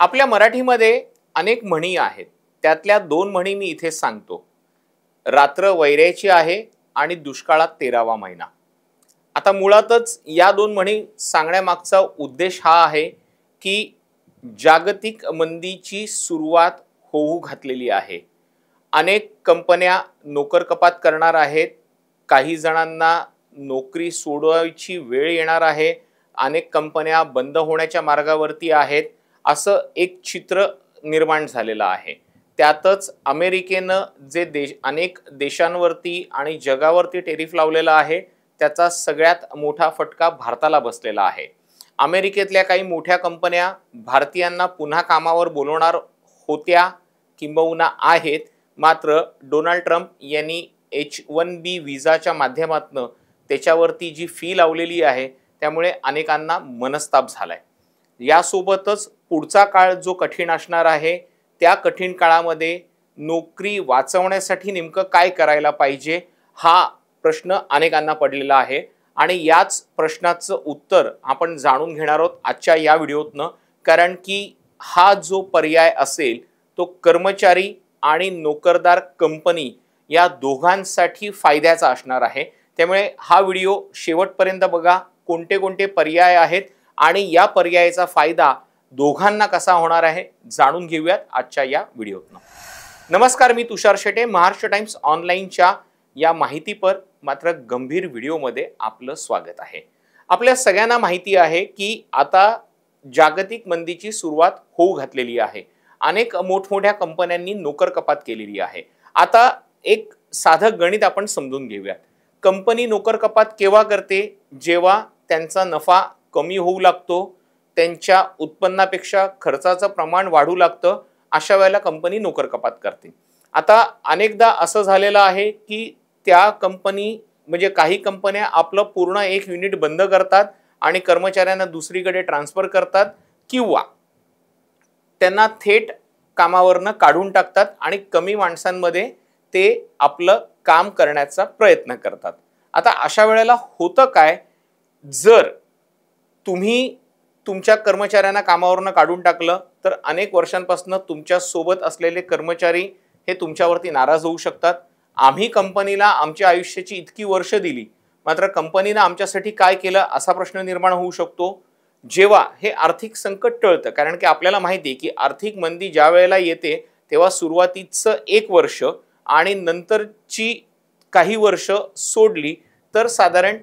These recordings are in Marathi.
आपल्या मराठीमध्ये अनेक म्हणी आहेत. त्यातल्या दोन म्हणी मी इथे सांगतो. रात्र वैऱ्याची आहे आणि दुष्काळात 13वा महिना. आता मुळातच या दोन म्हणी सांगण्यामागचा उद्देश हा आहे की जागतिक मंदीची सुरुवात होऊ घातलेली आहे. अनेक कंपन्या नोकर कपात करणार आहेत. काही जणांना नोकरी सोडायची वेळ येणार आहे. अनेक कंपन्या बंद होण्याच्या मार्गावरती आहेत. असं एक चित्र निर्माण झालेलं आहे. त्यातच अमेरिकेनं जे अनेक देशांवरती आणि जगावरती टेरिफ लावलेला आहे, त्याचा सगळ्यात मोठा फटका भारताला बसलेला आहे. अमेरिकेतल्या काही मोठ्या कंपन्या भारतीयांना पुन्हा कामावर बोलवणार होत्या किंबहुना आहेत. मात्र डोनाल्ड ट्रम्प यांनी H-1B व्हिसाच्या माध्यमातून त्याच्यावरती जी फी लावलेली आहे, त्यामुळे अनेकांना मनस्ताप झालाय. यासोबतच पुढचा काळ जो कठीण असणार आहे, त्या कठीण काळामध्ये नोकरी वाचवण्यासाठी नेमकं काय करायला पाहिजे, हा प्रश्न अनेकांना पडलेला आहे. आणि याच प्रश्नाचं उत्तर आपण जाणून घेणार आहोत आजच्या या व्हिडिओतनं. कारण की हा जो पर्याय असेल तो कर्मचारी आणि नोकरदार कंपनी या दोघांसाठी फायद्याचा असणार आहे. त्यामुळे हा व्हिडिओ शेवटपर्यंत बघा. कोणते कोणते पर्याय आहेत आणि या पर्यायाचा फायदा दोघांना कसा होणार आहे जाणून घेऊयात आजच्या या व्हिडिओतनं. नमस्कार, मी तुषार शेटे. महाराष्ट्र टाइम्स ऑनलाईनच्या या माहितीपर मात्र गंभीर व्हिडिओमध्ये आपलं स्वागत आहे. आपल्या सगळ्यांना माहिती आहे की आता जागतिक मंदीची सुरुवात होऊ घातलेली आहे. अनेक मोठमोठ्या कंपन्यांनी नोकर कपात केलेली आहे. आता एक साधं गणित आपण समजून घेऊयात. कंपनी नोकर कपात केव्हा करते? जेव्हा त्यांचा नफा कमी होऊ लागतो, त्यांच्या उत्पन्नापेक्षा खर्चाचं प्रमाण वाढू लागतं, अशा वेळेला कंपनी नोकर कपात करते. आता अनेकदा असं झालेलं आहे की त्या कंपनी म्हणजे काही कंपन्या आपलं पूर्ण एक युनिट बंद करतात आणि कर्मचाऱ्यांना दुसरीकडे ट्रान्सफर करतात किंवा त्यांना थेट कामावरनं काढून टाकतात आणि कमी माणसांमध्ये ते आपलं काम करण्याचा प्रयत्न करतात. आता अशा वेळेला होतं काय, जर तुम्ही तुमच्या कर्मचाऱ्यांना कामावरनं काढून टाकलं तर अनेक वर्षांपासून तुमच्या सोबत असलेले कर्मचारी हे तुमच्यावरती नाराज होऊ शकतात. आम्ही कंपनीला आमच्या आयुष्याची इतकी वर्ष दिली, मात्र कंपनीनं आमच्यासाठी काय केलं असा प्रश्न निर्माण होऊ शकतो. जेव्हा हे आर्थिक संकट टळतं, कारण की आपल्याला माहिती आहे की आर्थिक मंदी ज्या वेळेला येते तेव्हा सुरुवातीचं 1 वर्ष आणि नंतरची काही वर्ष सोडली तर साधारण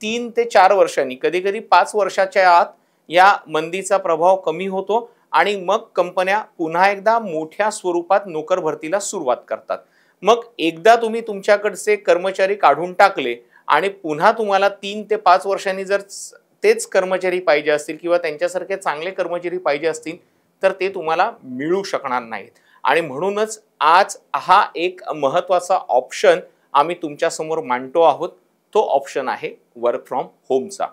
3 ते 4 वर्षांनी, कधी कधी 5 वर्षाच्या आत या मंदीचा प्रभाव कमी होतो आणि मग कंपन्या पुन्हा एकदा मोठ्या स्वरूपात नोकर भरतीला सुरुवात करतात. मग एकदा तुम्ही तुमच्याकडचे कर्मचारी काढून टाकले आणि पुन्हा तुम्हाला 3 ते 5 वर्षांनी जर तेच कर्मचारी पाहिजे असतील किंवा त्यांच्यासारखे चांगले कर्मचारी पाहिजे असतील तर ते तुम्हाला मिळू शकणार नाहीत. आणि म्हणूनच आज हा एक महत्त्वाचा ऑप्शन आम्ही तुमच्यासमोर मांडतो आहोत. तो ऑप्शन आहे वर्क फ्रॉम होमचा.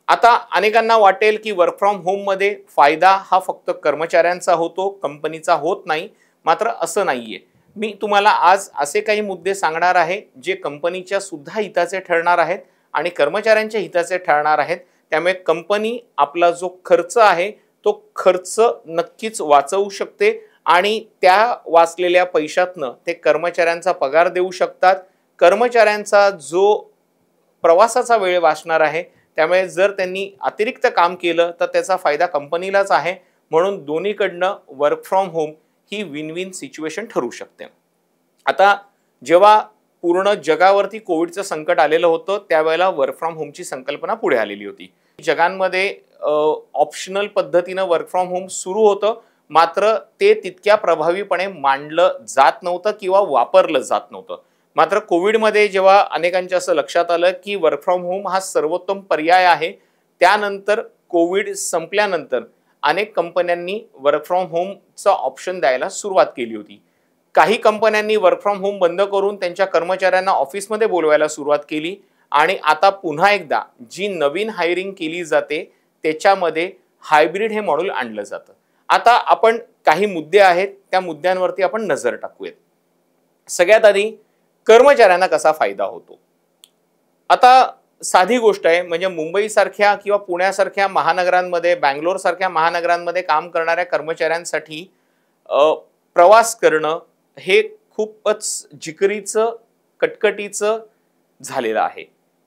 आता अनेकांना वाटेल की वर्क फ्रॉम होममध्ये फायदा हा फक्त कर्मचाऱ्यांचा होतो, कंपनीचा होत नाही. मात्र असं नाहीये. मी तुम्हाला आज असे काही मुद्दे सांगणार आहे जे कंपनीच्या सुद्धा हिताचे ठरणार आहेत आणि कर्मचाऱ्यांच्या हिताचे ठरणार आहेत. त्यामुळे कंपनी आपला जो खर्च आहे तो खर्च नक्कीच वाचवू शकते आणि त्या वाचलेल्या पैशातनं ते कर्मचाऱ्यांचा पगार देऊ शकतात. कर्मचाऱ्यांचा जो प्रवासाचा वेळ वाचणार आहे, त्यामुळे जर त्यांनी अतिरिक्त काम केलं तर त्याचा फायदा कंपनीलाच आहे. म्हणून दोन्हीकडनं वर्क फ्रॉम होम ही विन विन सिच्युएशन ठरू शकते. आता जेव्हा पूर्ण जगावरती कोविडचं संकट आलेलं होतं त्यावेळेला वर्क फ्रॉम होमची संकल्पना पुढे आलेली होती. जगांमध्ये ऑप्शनल पद्धतीनं वर्क फ्रॉम होम सुरू होतं, मात्र ते तितक्या प्रभावीपणे मांडलं जात नव्हतं किंवा वापरलं जात नव्हतं. मात्र कोविडमध्ये जेव्हा अनेकांच्या असं लक्षात आलं की वर्क फ्रॉम होम हा सर्वोत्तम पर्याय आहे, त्यानंतर कोविड संपल्यानंतर अनेक कंपन्यांनी वर्क फ्रॉम होमचा ऑप्शन द्यायला सुरुवात केली होती. काही कंपन्यांनी वर्क फ्रॉम होम बंद करून त्यांच्या कर्मचाऱ्यांना ऑफिसमध्ये बोलवायला सुरुवात केली आणि आता पुन्हा एकदा जी नवीन हायरिंग केली जाते त्याच्यामध्ये हायब्रिड हे मॉडेल आणलं जातं. आता आपण काही मुद्दे आहेत त्या मुद्द्यांवरती आपण नजर टाकूयात. सगळ्यात आधी कर्मचाऱ्यांना कसा फायदा होतो. आता साधी गोष्ट आहे. म्हणजे मुंबईसारख्या किंवा पुण्यासारख्या महानगरांमध्ये, बँगलोरसारख्या महानगरांमध्ये काम करणाऱ्या कर्मचाऱ्यांसाठी अ, प्रवास करणं हे खूपच जिकरीचं, कटकटीचं झालेलं आहे.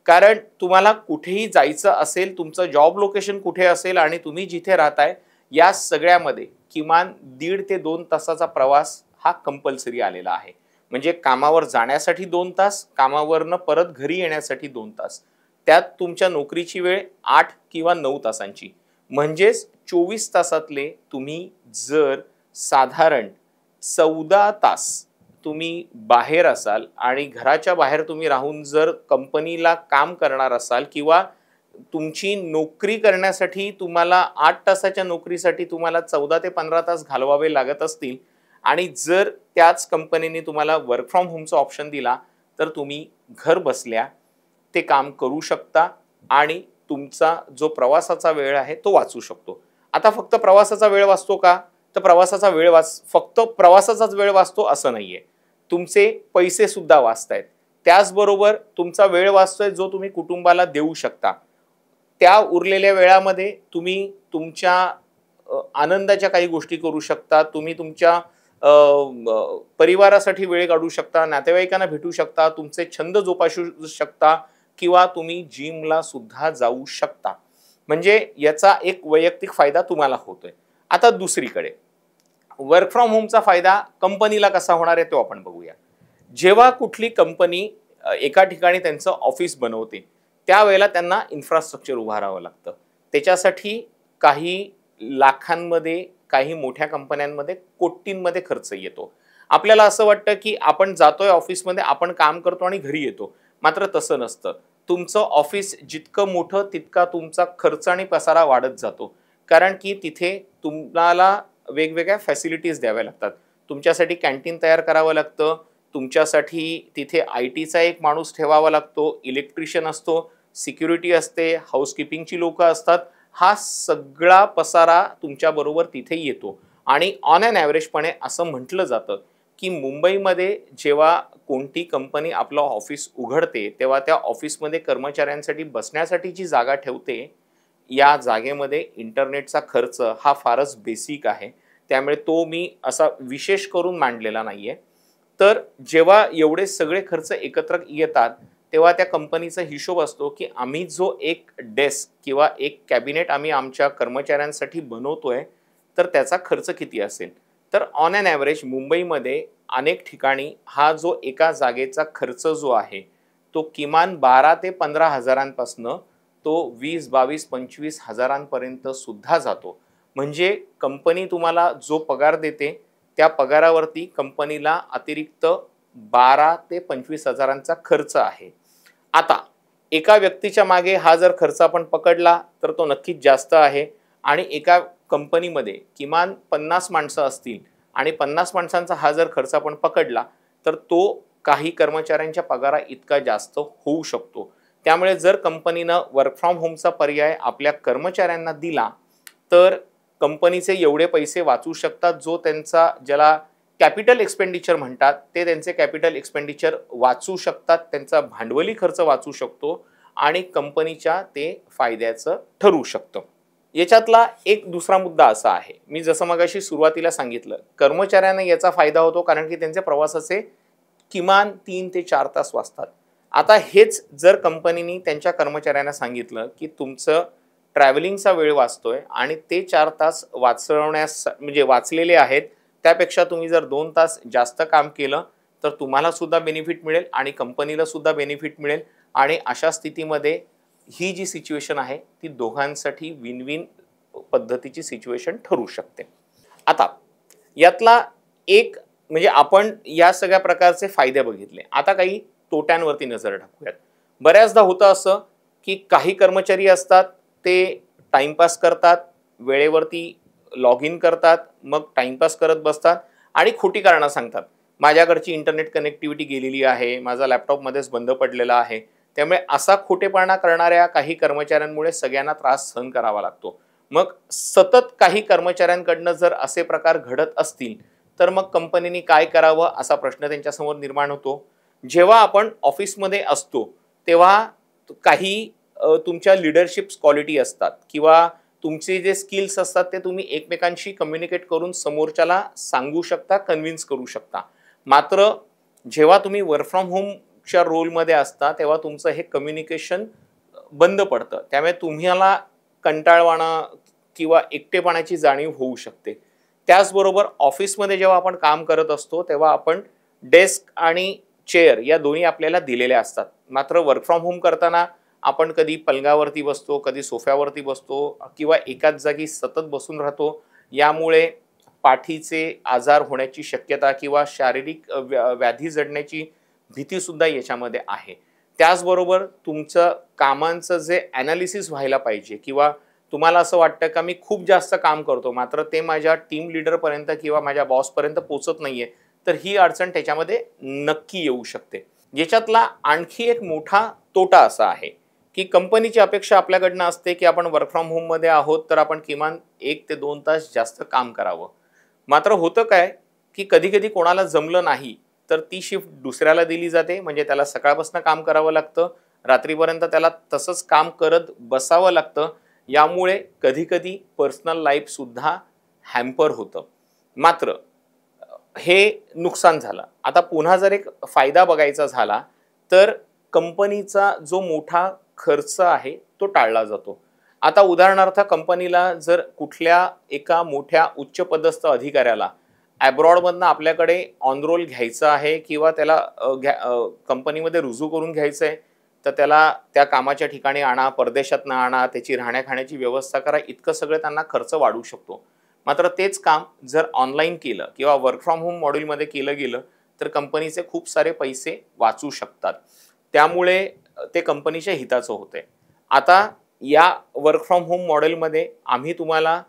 कारण तुम्हाला कुठेही जायचं असेल, तुमचं जॉब लोकेशन कुठे असेल आणि तुम्ही जिथे राहताय, या सगळ्यामध्ये किमान 1.5 ते 2 तासाचा प्रवास हा कंपल्सरी आलेला आहे. म्हणजे कामावर जाण्यासाठी 2 तास, कामावरनं परत घरी येण्यासाठी 2 तास. त्यात तुमच्या नोकरीची वेळ 8 किंवा 9 तासांची. म्हणजेच 24 तासातले तुम्ही जर साधारण 14 तास तुम्ही बाहेर असाल आणि घराच्या बाहेर तुम्ही राहून जर कंपनीला काम करणार असाल किंवा तुमची नोकरी करण्यासाठी तुम्हाला 8 तासाच्या नोकरीसाठी तुम्हाला 14 ते 15 तास घालवावे लागत असतील आणि जर त्याच कंपनीने तुम्हाला वर्क फ्रॉम होमचा ऑप्शन दिला, तर तुम्ही घर बसल्या ते काम करू शकता आणि तुमचा जो प्रवासाचा वेळ आहे तो वाचू शकतो. आता फक्त प्रवासाचा वेळ वाचतो का? तर प्रवासाचा वेळ फक्त प्रवासाचाच वेळ वाचतो असं नाहीये. तुमचे पैसे सुद्धा वाचतायत. त्याचबरोबर तुमचा वेळ वाचतोय जो तुम्ही कुटुंबाला देऊ शकता. त्या उरलेल्या वेळामध्ये तुम्ही तुमच्या आनंदाच्या काही गोष्टी करू शकता. तुम्ही तुमच्या परिवारासाठी वेळ काढू शकता, नातेवाईकांना भेटू शकता, तुमचे छंद जोपासू शकता किंवा तुम्ही जिमला सुद्धा जाऊ शकता. म्हणजे याचा एक वैयक्तिक फायदा तुम्हाला होतोय. आता दुसरीकडे वर्क फ्रॉम होमचा फायदा कंपनीला कसा होणार आहे तो आपण बघूया. जेव्हा कुठली कंपनी एका ठिकाणी त्यांचं ऑफिस बनवते, त्यावेळेला त्यांना इन्फ्रास्ट्रक्चर उभारावं लागतं. त्याच्यासाठी काही लाखांमध्ये, काही मोठ्या कंपन्यांमध्ये कोटींमध्ये खर्च येतो. आपल्याला असं वाटतं की आपण जातोय ऑफिसमध्ये, आपण काम करतो आणि घरी येतो. मात्र तसं नसतं. तुमचं ऑफिस जितकं मोठं तितका तुमचा खर्च आणि पसारा वाढत जातो. कारण की तिथे तुम्हाला वेगवेगळ्या फॅसिलिटीज द्याव्या लागतात. तुमच्यासाठी कॅन्टीन तयार करावं लागतं. तुमच्यासाठी तिथे IT चा एक माणूस ठेवावा लागतो, इलेक्ट्रिशियन असतो, सिक्युरिटी असते, हाऊसकीपिंगची लोकं असतात. हा सगळा पसारा तुमच्याबरोबर तिथे येतो आणि ऑन ॲन ॲव्हरेजपणे असं म्हटलं जातं की मुंबईमध्ये जेव्हा कोणती कंपनी आपलं ऑफिस उघडते, तेव्हा त्या ऑफिसमध्ये कर्मचाऱ्यांसाठी बसण्यासाठी जी जागा ठेवते, या जागेमध्ये इंटरनेटचा खर्च हा फारच बेसिक आहे. त्यामुळे तो मी असा विशेष करून मांडलेला नाहीये. तर जेव्हा एवढे सगळे खर्च एकत्र येतात, तेव्हा त्या कंपनीचा हिशोब असतो की आम्ही जो एक डेस्क किंवा एक कॅबिनेट आम्ही आमच्या कर्मचाऱ्यांसाठी बनवतोय, तर त्याचा खर्च किती असेल. तर ऑन ॲन ॲव्हरेज मुंबईमध्ये अनेक ठिकाणी हा जो एका जागेचा खर्च जो आहे, तो किमान 12 ते 15 हजारांपासनं तो 20, 22, 25 हजारांपर्यंत सुद्धा जातो. म्हणजे कंपनी तुम्हाला जो पगार देते, त्या पगारावरती कंपनीला अतिरिक्त 12 ते 25 हजारांचा खर्च आहे. आता एका व्यक्तीच्या मागे हा जर खर्च आपण पकडला, तर तो नक्कीच जास्त आहे आणि एका कंपनीमध्ये किमान 50 माणसं असतील आणि 50 माणसांचा हा जर खर्च आपण पकडला, तर तो काही कर्मचाऱ्यांच्या पगारा इतका जास्त होऊ शकतो. त्यामुळे जर कंपनीनं वर्क फ्रॉम होमचा पर्याय आपल्या कर्मचाऱ्यांना दिला, तर कंपनीचे एवढे पैसे वाचू शकतात, जो त्यांचा ज्याला कॅपिटल एक्सपेंडिचर म्हणतात, ते त्यांचे कॅपिटल एक्सपेंडिचर वाचू शकतात, त्यांचा भांडवली खर्च वाचू शकतो आणि कंपनीच्या ते फायद्याचं ठरू शकतं. याच्यातला एक दुसरा मुद्दा असा आहे, मी जसं मगाशी सुरुवातीला सांगितलं, कर्मचाऱ्यांना याचा फायदा होतो कारण की त्यांचे प्रवासाचे किमान 3 ते 4 तास वाचतात. आता हेच जर कंपनीने त्यांच्या कर्मचाऱ्यांना सांगितलं की तुमचं ट्रॅव्हलिंगचा वेळ वाचतोय आणि ते 4 तास वाचवण्यास म्हणजे वाचलेले आहेत, त्यापेक्षा तुम्ही जर 2 तास जास्त काम केलं, तर तुम्हाला सुद्धा बेनिफिट मिळेल आणि कंपनीला सुद्धा बेनिफिट मिळेल आणि अशा स्थितीमध्ये ही जी सिच्युएशन आहे ती दोघांसाठी विन विन पद्धतीची सिच्युएशन ठरू शकते. आता यातला एक म्हणजे आपण या सगळ्या प्रकारचे फायदे बघितले. आता काही तोट्यांवरती नजर टाकूयात. बऱ्याचदा होतं असं की काही कर्मचारी असतात, ते टाइमपास करतात, वेळेवरती लॉग इन करतात, मग टाइमपास करत बसतात आणि खोटी कारणं सांगतात. माझ्याकडची इंटरनेट कनेक्टिव्हिटी गेलेली आहे, माझा लॅपटॉप मध्येच बंद पडलेला आहे. त्यामुळे असा खोटेपणा करणाऱ्या काही कर्मचाऱ्यांमुळे सगळ्यांना त्रास सहन करावा लागतो. मग सतत काही कर्मचाऱ्यांकडनं जर असे प्रकार घडत असतील, तर मग कंपनीने काय करावं असा प्रश्न त्यांच्यासमोर निर्माण होतो. जेव्हा आपण ऑफिसमध्ये असतो, तेव्हा काही तुमच्या लिडरशिप क्वालिटी असतात किंवा तुमचे जे स्किल्स असतात ते तुम्ही एकमेकांशी कम्युनिकेट करून समोरच्याला सांगू शकता, कन्व्हिन्स करू शकता. मात्र जेव्हा तुम्ही वर्क फ्रॉम होमच्या रोलमध्ये असता तेव्हा तुमचं हे कम्युनिकेशन बंद पडतं. त्यामुळे तुम्हाला कंटाळवाणा किंवा एकटेपणाची जाणीव होऊ शकते. त्याचबरोबर ऑफिसमध्ये जेव्हा आपण काम करत असतो तेव्हा आपण डेस्क आणि चेअर या दोन्ही आपल्याला दिलेल्या असतात. मात्र वर्क फ्रॉम होम करताना आपण कधी पलंगावरती बसतो, कधी सोफ्यावरती बसतो किंवा एकाच जागी सतत बसून राहतो. यामुळे पाठीचे आजार होण्याची शक्यता किंवा शारीरिक व्याधी जडण्याची भीतीसुद्धा याच्यामध्ये आहे. त्याचबरोबर तुमचं कामांचं जे ॲनालिसिस व्हायला पाहिजे किंवा तुम्हाला असं वाटतं का मी खूप जास्त काम करतो मात्र ते माझ्या टीम लीडरपर्यंत किंवा माझ्या बॉसपर्यंत पोहोचत नाहीये, तर ही अडचण त्याच्यामध्ये नक्की येऊ शकते. याच्यातला आणखी एक मोठा तोटा असा आहे की कंपनीची अपेक्षा आपल्याकडनं असते की आपण वर्क फ्रॉम होममध्ये आहोत तर आपण किमान 1 ते 2 तास जास्त काम करावं. मात्र होतं काय की कधी-कधी कोणाला जमलं नाही, तर ती शिफ्ट दुसऱ्याला दिली जाते. म्हणजे त्याला सकाळपासून काम करावं लागतं, रात्रीपर्यंत त्याला तसंच काम करत बसावं लागतं. यामुळे कधी-कधी पर्सनल लाईफसुद्धा हॅम्पर होतं. मात्र हे नुकसान झालं. आता पुन्हा जर एक फायदा बघायचा झाला, तर कंपनीचा जो मोठा खर्च आहे तो टाळला जातो. आता उदाहरणार्थ कंपनीला जर कुठल्या एका मोठ्या उच्चपदस्थ अधिकाऱ्याला अब्रॉडमधनं आपल्याकडे ऑन रोल घ्यायचं आहे किंवा त्याला कंपनीमध्ये रुजू करून घ्यायचं आहे, तर त्याला त्या कामाच्या ठिकाणी आणा, परदेशातनं आणा, त्याची राहण्या-खाण्याची व्यवस्था करा, इतकं सगळं त्यांना खर्च वाढू शकतो. मात्र तेच काम जर ऑनलाईन केलं किंवा वर्क फ्रॉम होम मॉड्यूलमध्ये केलं गेलं, तर कंपनीचे खूप सारे पैसे वाचू शकतात. त्यामुळे ते कंपनीच्या हिताचं होतंय. आता या वर्क फ्रॉम होम मॉडेलमध्ये आम्ही तुम्हाला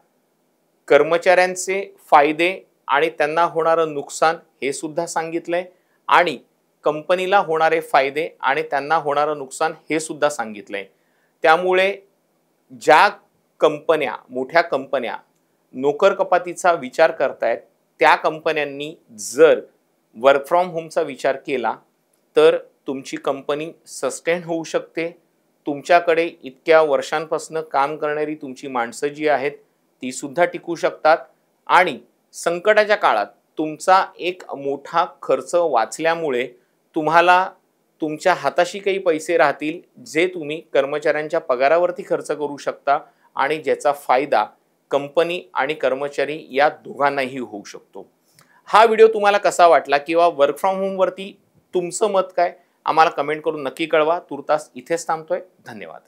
कर्मचाऱ्यांचे फायदे आणि त्यांना होणारं नुकसान हे सुद्धा सांगितलंय आणि कंपनीला होणारे फायदे आणि त्यांना होणारं नुकसान हे सुद्धा सांगितलंय. त्यामुळे ज्या कंपन्या, मोठ्या कंपन्या नोकर कपातीचा विचार करतायत, त्या कंपन्यांनी जर वर्क फ्रॉम होमचा विचार केला, तर तुमची कंपनी सस्टेन होऊ शकते. तुमच्याकडे इतक्या वर्षांपासून काम करणारी तुमची माणसं जी आहेत, ती सुद्धा टिकू शकतात आणि संकटाच्या काळात तुमचा एक मोठा खर्च वाचल्यामुळे तुम्हाला तुमच्या हाताशी काही पैसे राहतील, जे तुम्ही कर्मचाऱ्यांच्या पगारावरती खर्च करू शकता आणि ज्याचा फायदा कंपनी आणि कर्मचारी या दोघांनाही होऊ शकतो. हा व्हिडिओ तुम्हाला कसा वाटला किंवा वर्क फ्रॉम होमवरती तुमचं मत काय? आम्हाला कमेंट करून नक्की कळवा. तूर्तास इथेच थांबतोय. धन्यवाद.